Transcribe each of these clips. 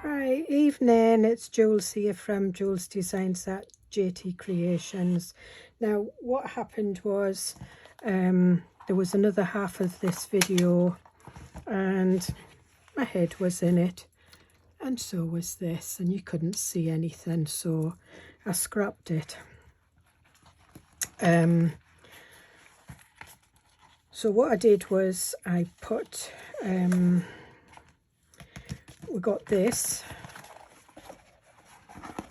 Right, evening, it's Jules here from Joolsedesigns at JT Creations. Now what happened was there was another half of this video and my head was in it and so was this, and you couldn't see anything, so I scrapped it. So what I did was I put we got this,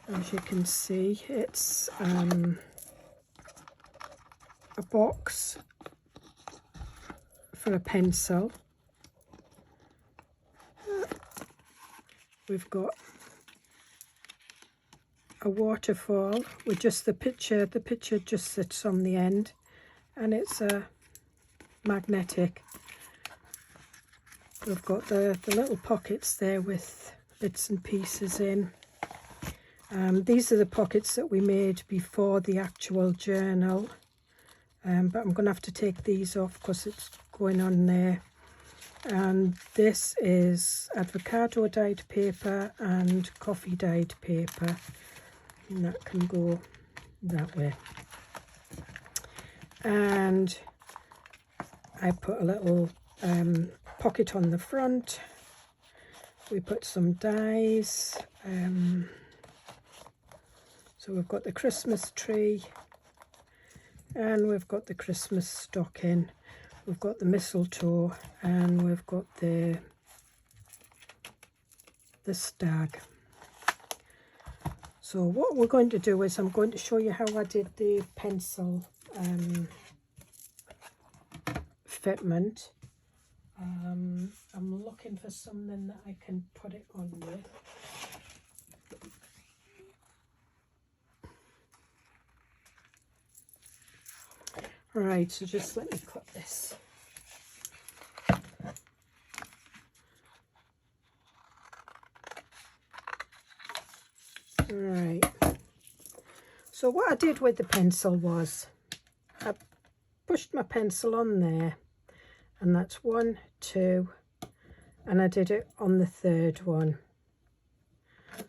as you can see, it's a box for a pencil. We've got a waterfall with just the picture just sits on the end, and it's a magnetic. We've got the little pockets there with bits and pieces in. These are the pockets that we made before the actual journal, but I'm going to have to take these off because it's going on there. And this is avocado dyed paper and coffee dyed paper, and that can go that way. And I put a little pocket on the front. We put some dies. So we've got the Christmas tree and we've got the Christmas stocking. We've got the mistletoe and we've got the stag. So what we're going to do is I'm going to show you how I did the pencil fitment. I'm looking for something that I can put it on with. Right, so just let me cut this. Right, so what I did with the pencil was I pushed my pencil on there, and that's 1, 2, and I did it on the third one.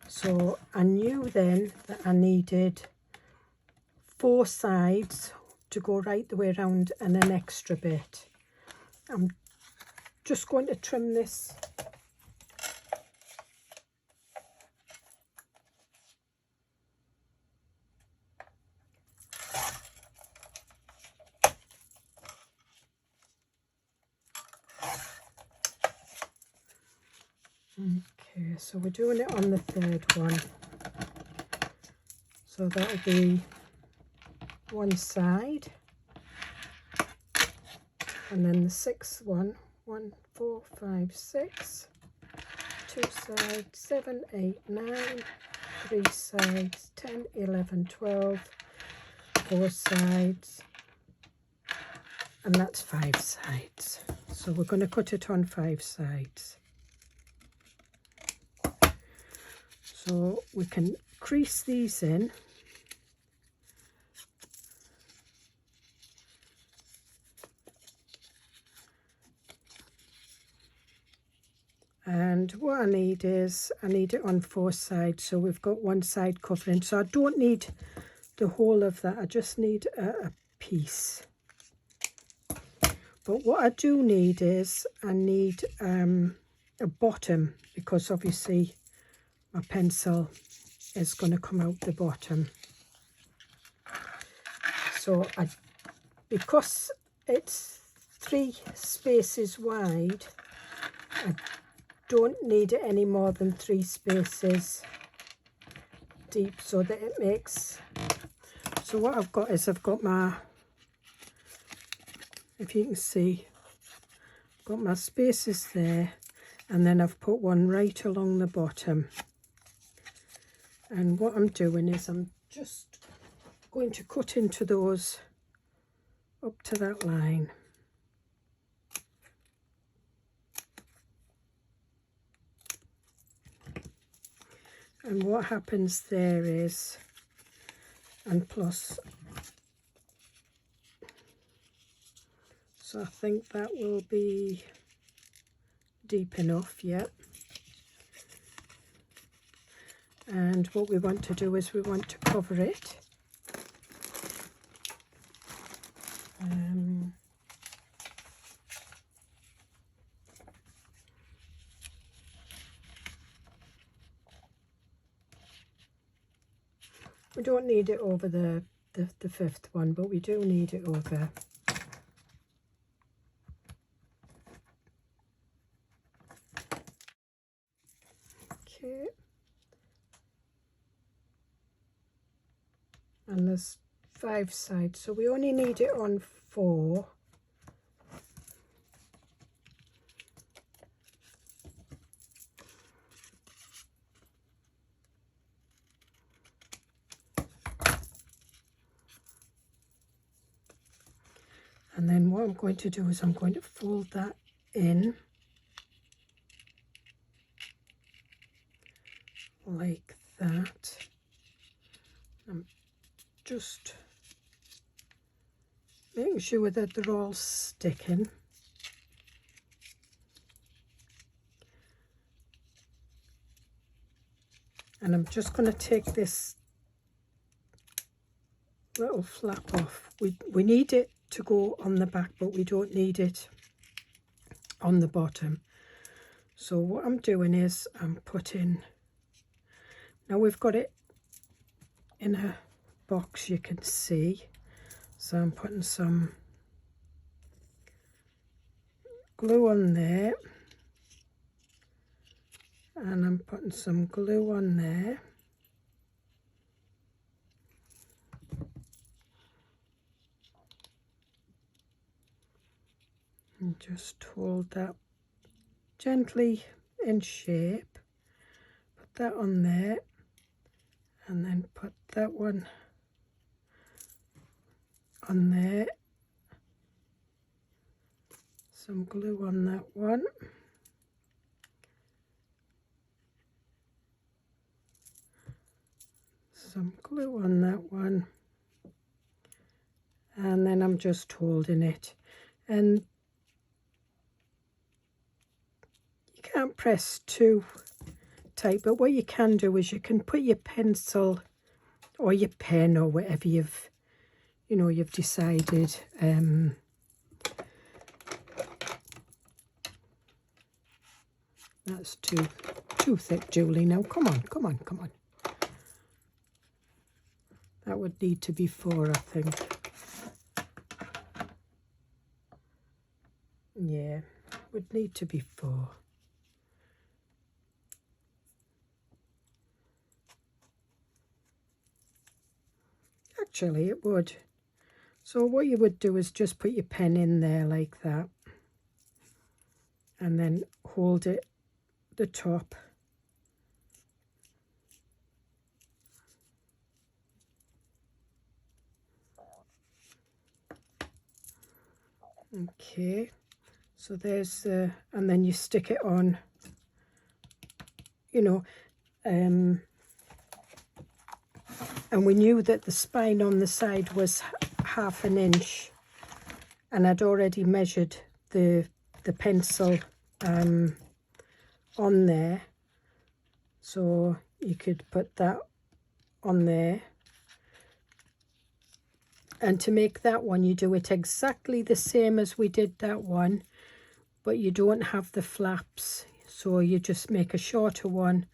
So I knew then that I needed 4 sides to go right the way around and an extra bit. I'm just going to trim this. Okay, so we're doing it on the third one. So that'll be one side, and then the 6th one, 1, 4, 5, 6, 2 sides, 7, 8, 9, 3 sides, 10, 11, 12, 4 sides, and that's 5 sides. So we're going to cut it on 5 sides. So we can crease these in. And what I need is, I need it on 4 sides, so we've got 1 side covering. So I don't need the whole of that, I just need a piece. But what I do need is, I need a bottom, because obviously my pencil is going to come out the bottom. So because it's 3 spaces wide, I don't need it any more than 3 spaces deep, so that it makes, so what I've got is I've got my, if you can see, I've got my spaces there, and then I've put one right along the bottom. And what I'm doing is I'm just going to cut into those up to that line. And what happens there is, and plus, so I think that will be deep enough, yeah. And what we want to do is we want to cover it. We don't need it over the fifth one, but we do need it over. Okay. And there's 5 sides, so we only need it on 4. And then what I'm going to do is I'm going to fold that in like that. I'm just making sure that they're all sticking. And I'm just going to take this little flap off. We need it to go on the back, but we don't need it on the bottom. So what I'm doing is I'm putting, now we've got it in a box you can see, so I'm putting some glue on there, and I'm putting some glue on there. And just hold that gently in shape. Put that on there, and then put that one on there. Some glue on that one. Some glue on that one. And then I'm just holding it. And you can't press too tight, but what you can do is you can put your pencil or your pen or whatever you've decided that's too thick, Julie. Now come on. That would need to be 4, I think. Yeah, would need to be 4. Actually, it would. So what you would do is just put your pen in there like that, and then hold it the top. Okay, so there's the, and then you stick it on, and we knew that the spine on the side was 1/2 inch, and I'd already measured the pencil on there, so you could put that on there. And to make that one, you do it exactly the same as we did that one, but you don't have the flaps, so you just make a shorter one,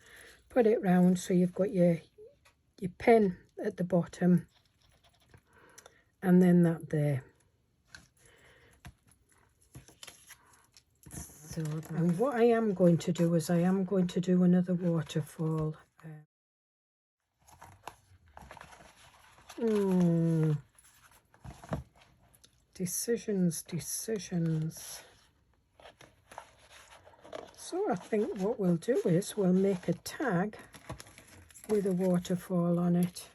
put it round, so you've got your pen at the bottom, and then that there. So and what I am going to do is I am going to do another waterfall. Decisions. So I think what we'll do is we'll make a tag with a waterfall on it.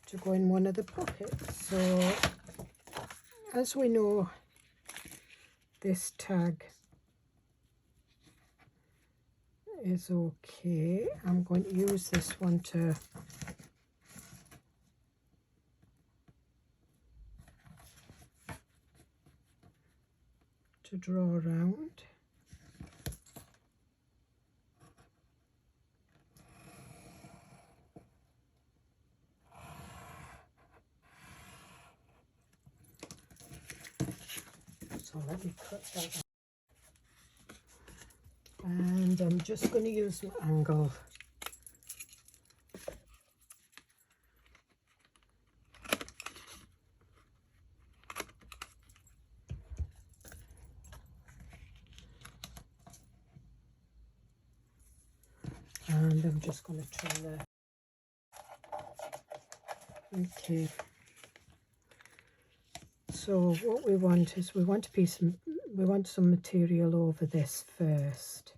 To go in one of the pockets. So as we know, this tag is okay. I'm going to use this one to draw around. cut that out. And I'm just going to use my angle. And I'm just going to trim there. Okay. So what we want is we want some material over this first.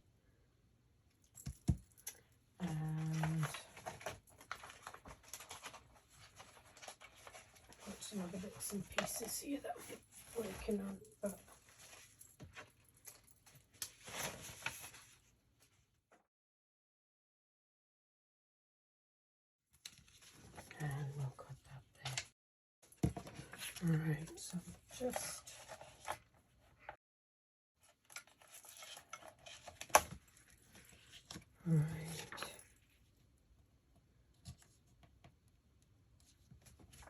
And put some other bits and pieces here that I'm working on. But and we'll cut that there. Alright, so just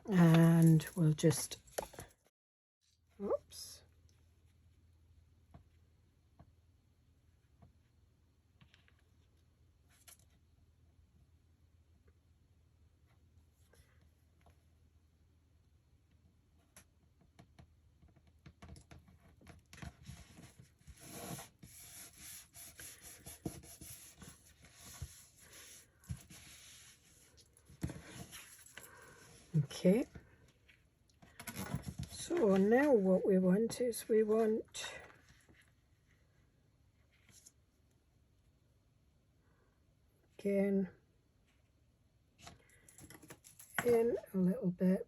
and we'll just, oops, okay. So now what we want is we want again in a little bit.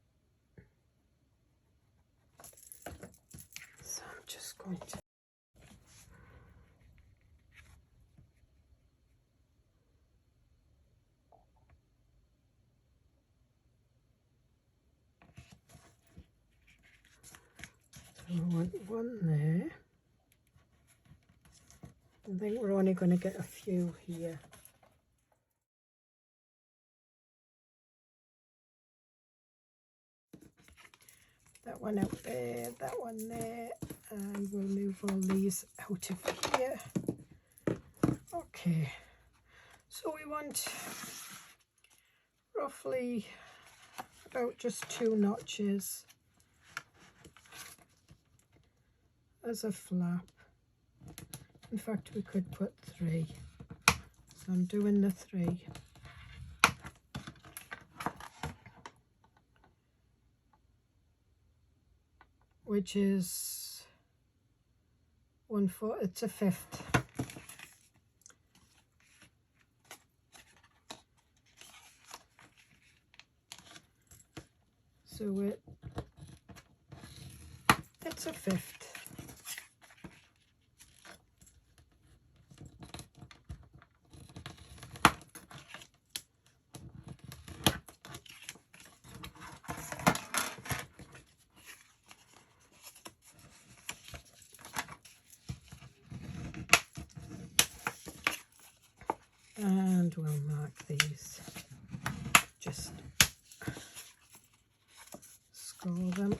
So I'm just going to I want one there. I think we're only going to get a few here. That one out there, that one there, and we'll move all these out of here. Okay, so we want roughly about just 2 notches as a flap. In fact, we could put 3. So I'm doing the 3. Which is 1/4, it's a 1/5. So it's a 1/5. And we'll mark these, just score them.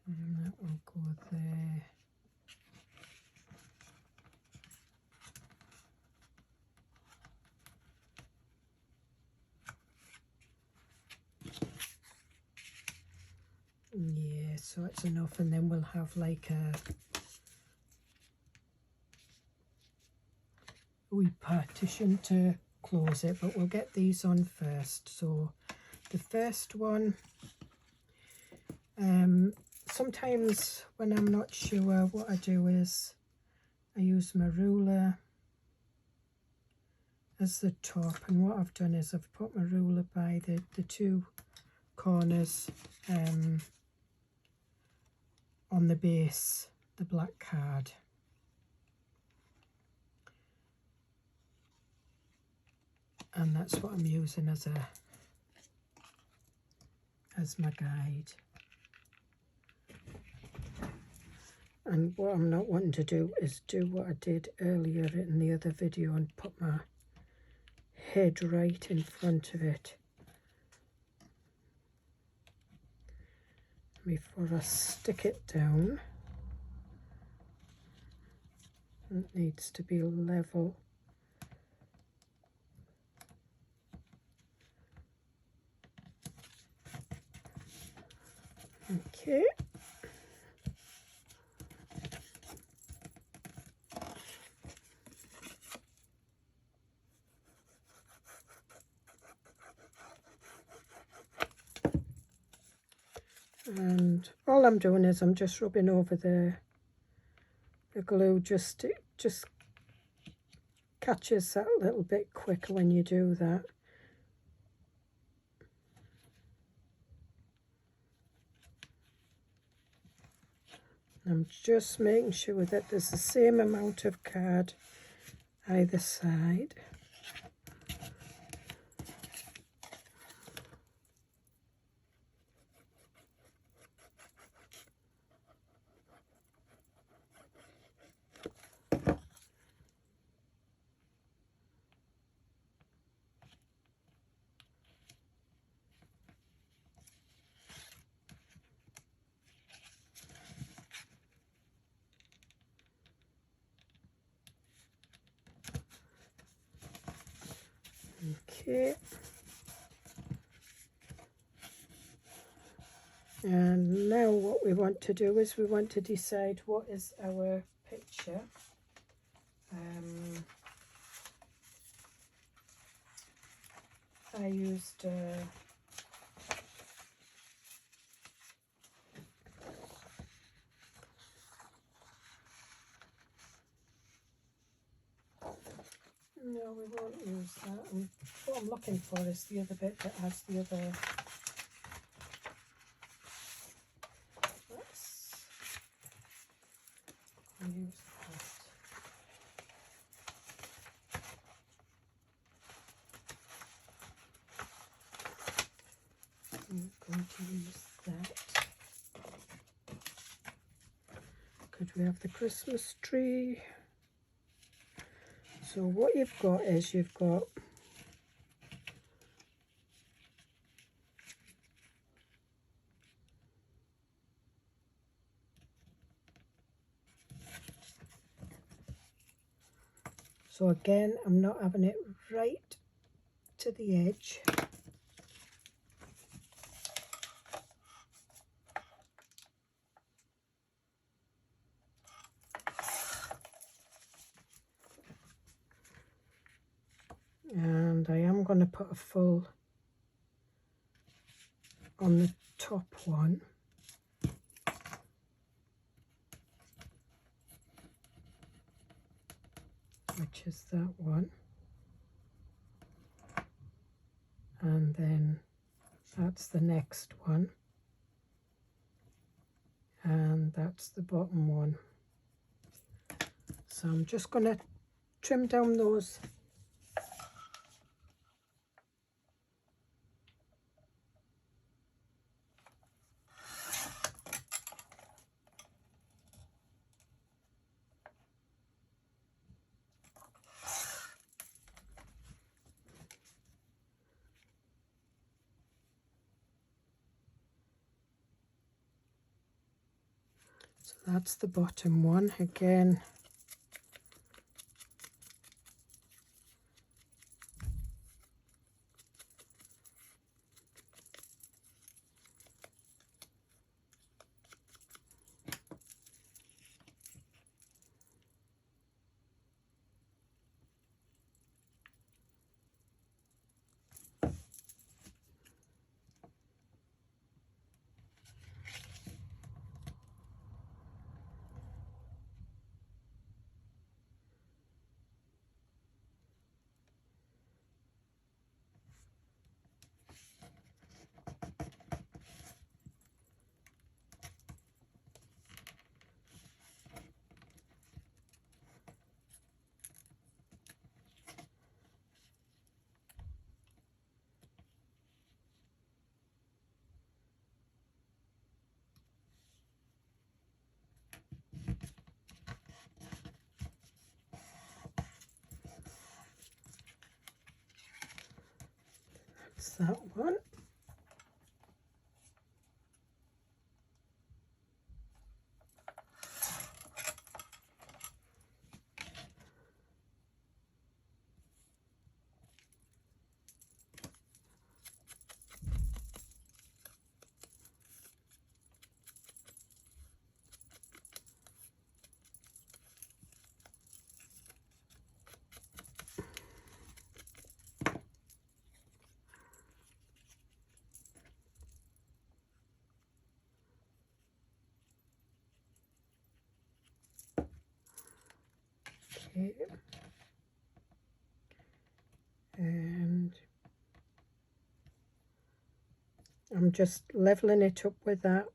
And that will go there. Yeah, so it's enough, and then we'll have like a wee partition to close it, but we'll get these on first. So the first one, sometimes when I'm not sure, what I do is I use my ruler as the top, and what I've done is I've put my ruler by the 2 corners on the base, the black card. And that's what I'm using as my guide. And what I'm not wanting to do is do what I did earlier in the other video and put my head right in front of it. Before I stick it down, it needs to be level. Okay. And all I'm doing is I'm just rubbing over the glue, just catches that a little bit quicker when you do that. I'm just making sure that there's the same amount of card either side. Okay, and now what we want to do is we want to decide what is our picture. I used no, we won't use that. What I'm looking for is the other bit that has the other. Let's use that. I'm going to use that. Could we have the Christmas tree? So what you've got is you've got so again, I'm not having it right to the edge. And I am going to put a full on the top one. Which is that one. And then that's the next one. And that's the bottom one. So I'm just going to trim down those. So that's the bottom one again. that one. Okay. And I'm just leveling it up with that.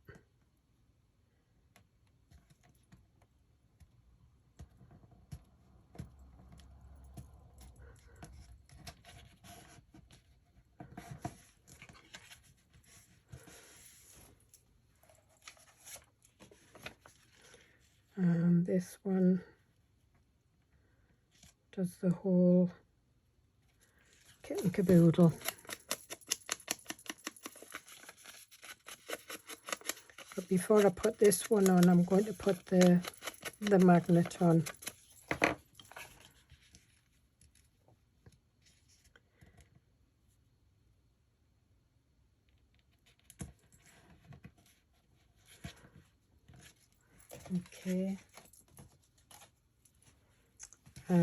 And this one does the whole kit and caboodle. But before I put this one on, I'm going to put the magnet on. Okay. So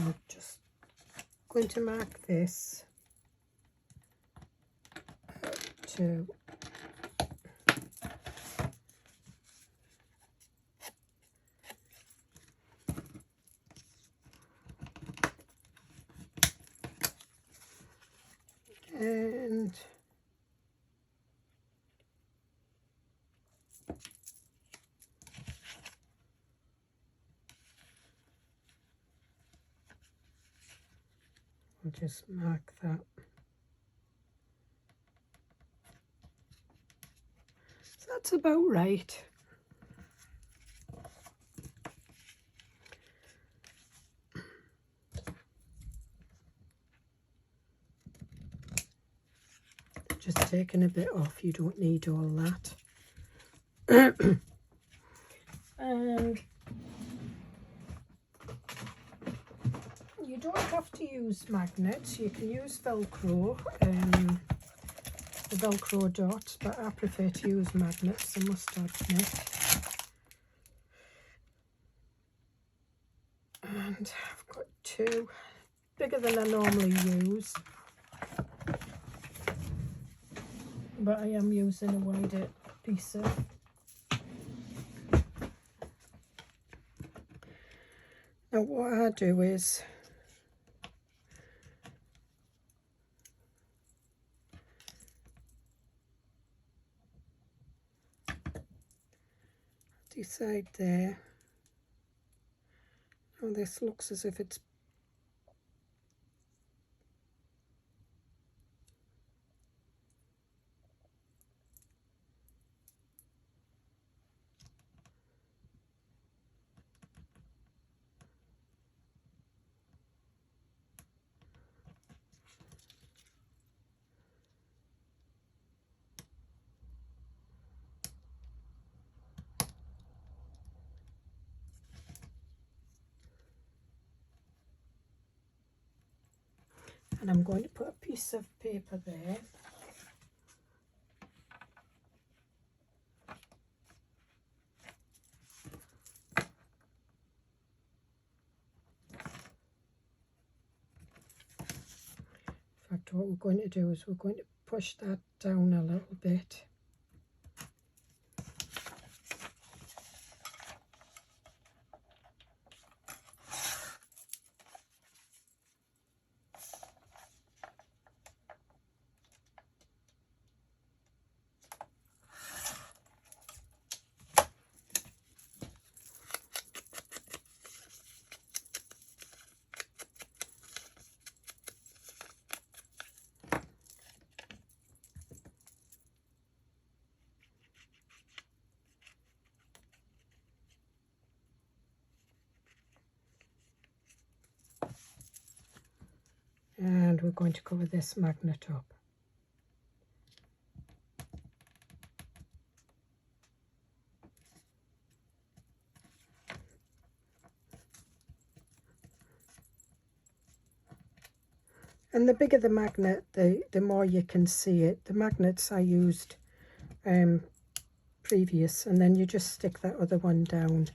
I'm just going to mark this to and I'll just mark that. So that's about right. Just taking a bit off, you don't need all that. And you don't have to use magnets, you can use Velcro, the Velcro dots, but I prefer to use magnets, I must admit. And I've got two, bigger than I normally use, but I am using a wider piece of now what I do is decide there. Oh, this looks as if it's and I'm going to put a piece of paper there. In fact, what we're going to do is we're going to push that down a little bit. and we're going to cover this magnet up. And the bigger the magnet, the more you can see it. The magnets I used previous, and then you just stick that other one down.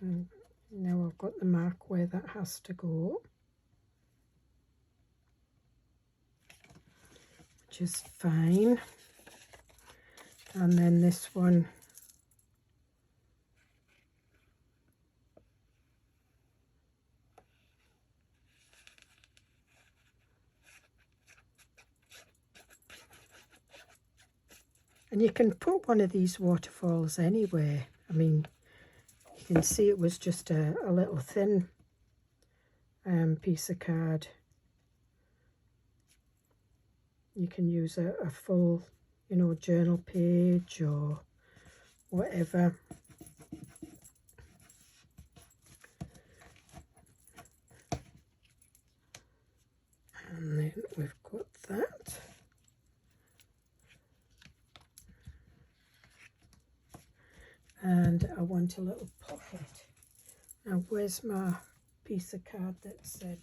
And now I've got the mark where that has to go, which is fine. And then this one, and you can put one of these waterfalls anywhere. I mean, you can see it was just a little thin piece of card. You can use a full, you know, journal page or whatever. And then we've got that. And I want a little pocket. Now, where's my piece of card that said?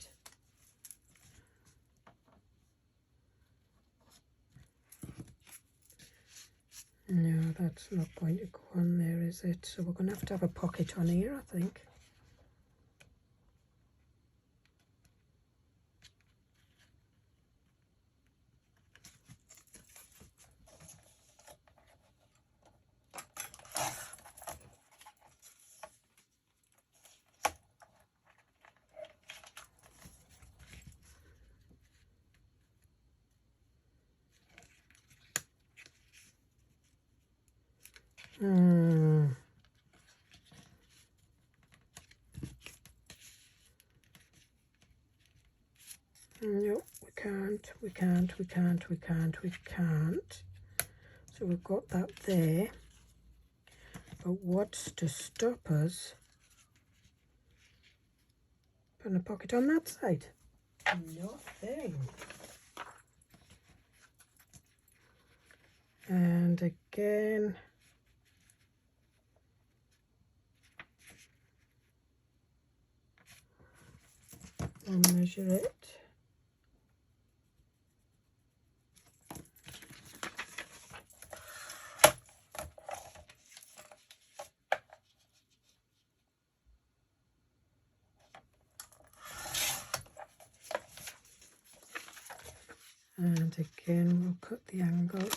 No, that's not going to go on there, is it? So we're going to have a pocket on here, I think. No, we can't. So we've got that there. But what's to stop us putting a pocket on that side? Nothing. And again, I'll measure it. And again, we'll cut the angle.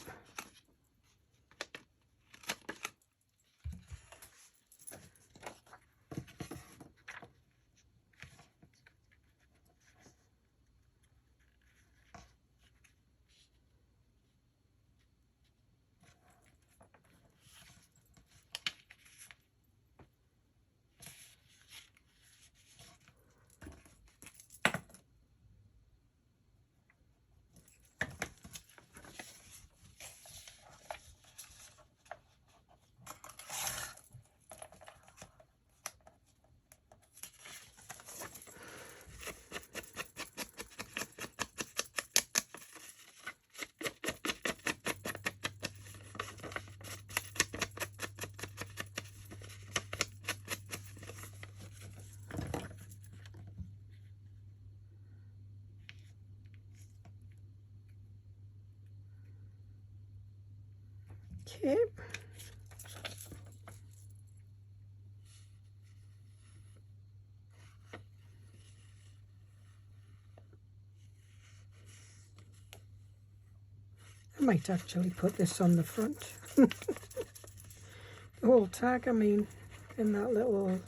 Okay. I might actually put this on the front. The whole tag, I mean, in that little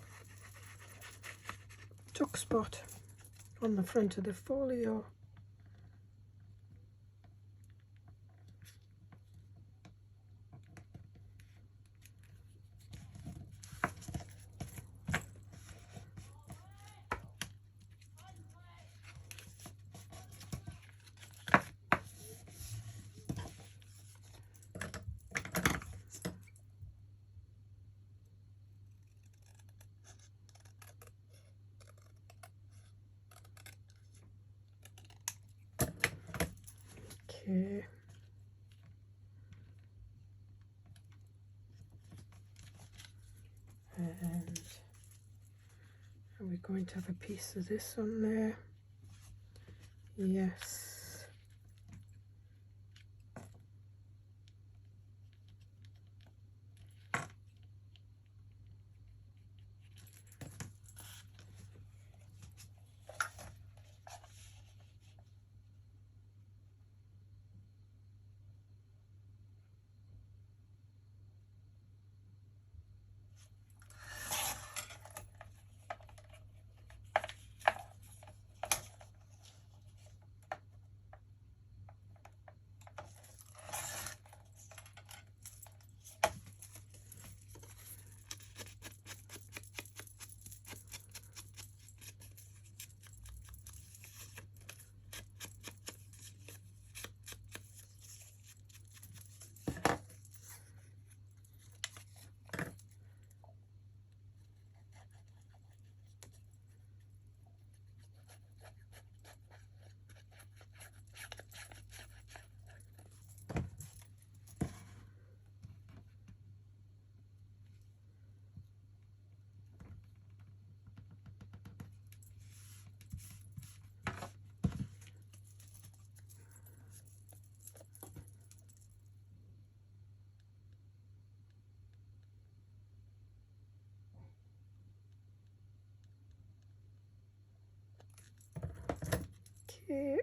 tuck spot on the front of the folio. Okay. And are we going to have a piece of this on there? Yes. Okay.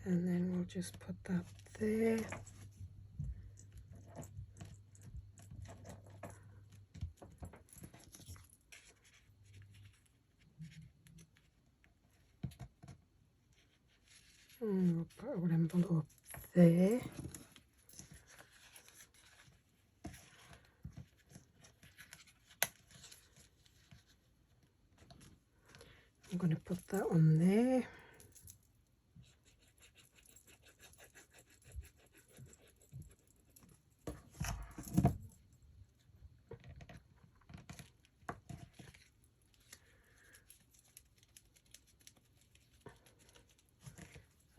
And then we'll just put that there. And we'll put our envelope there. I'm going to put that on there.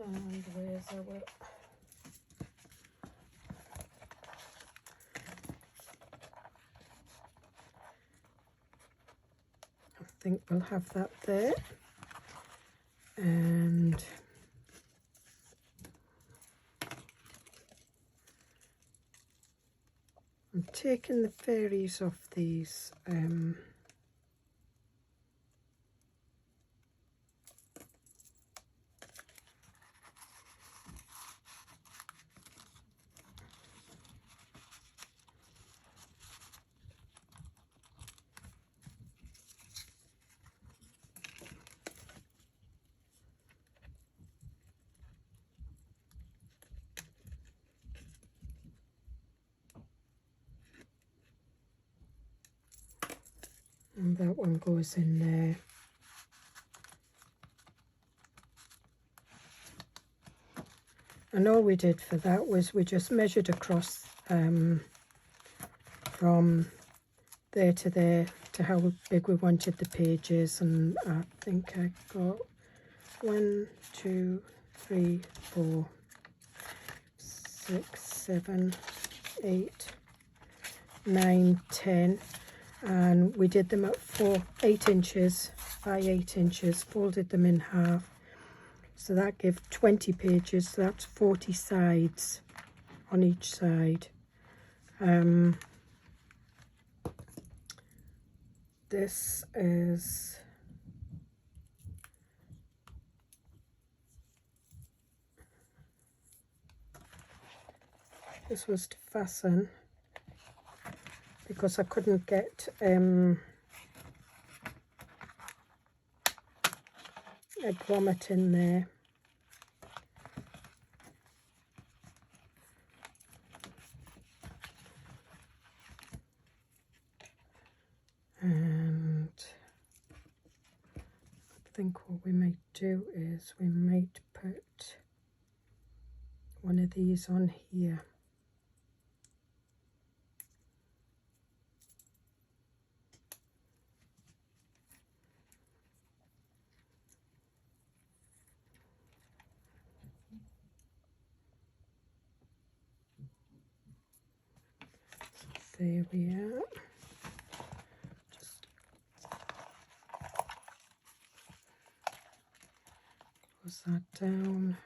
And where's our... I think we'll have that there. And I'm taking the fairies off these and that one goes in there. And all we did for that was we just measured across from there to there to how big we wanted the pages, and I think I got 1, 2, 3, 4, 6, 7, 8, 9, 10. And we did them at 8 inches by 8 inches, folded them in half, so that gives 20 pages. So that's 40 sides on each side. This was to fasten, because I couldn't get a grommet in there. And I think what we might do is we might put one of these on here. There we are. Just close that down.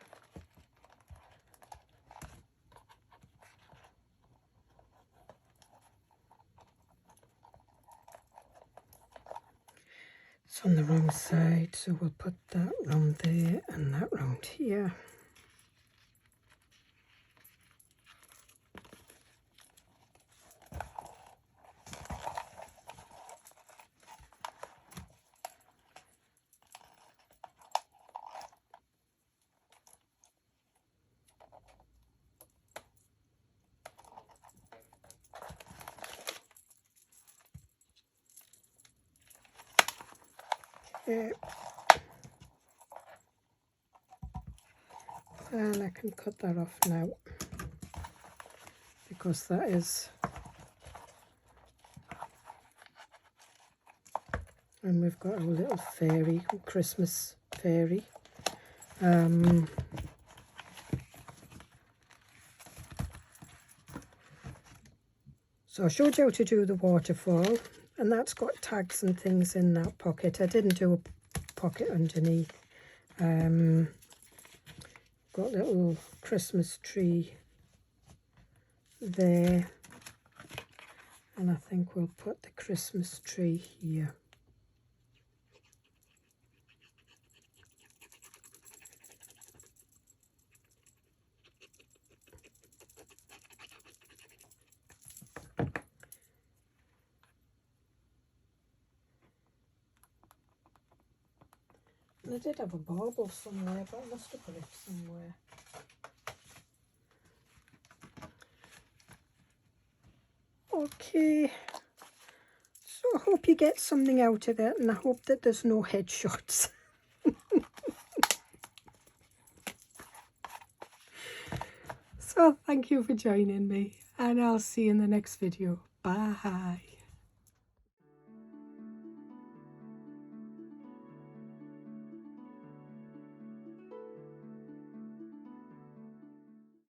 It's on the wrong side, so we'll put that round there and that round here. Okay. And I can cut that off now because that is, and we've got our little fairy, Christmas fairy. So I showed you how to do the waterfall, and that's got tags and things in that pocket. I didn't do a pocket underneath. Got a little Christmas tree there, and I think we'll put the Christmas tree here. And I did have a bauble somewhere, but I must have put it somewhere. Okay, so I hope you get something out of it, and I hope that there's no headshots. So thank you for joining me, and I'll see you in the next video. Bye.